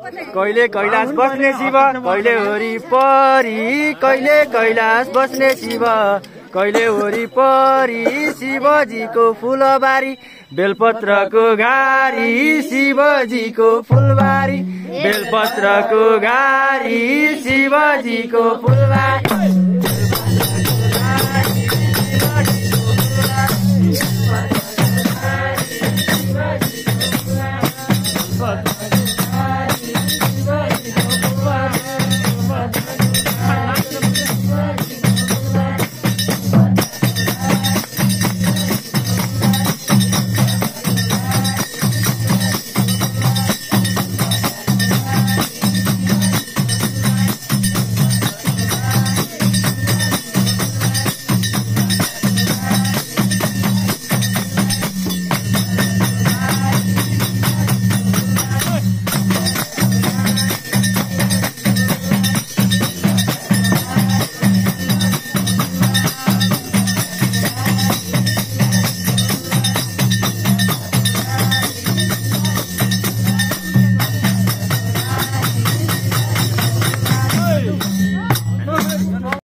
कहिले कैलाश बस्ने शिव कहिले वरिपरि कहिले कैलाश बस्ने शिव कहिले वरिपरि शिवजीको फुलबारी बेलपत्रको घारी शिवजीको फुलबारी बेलपत्रको घारी शिवजीको फुलबारी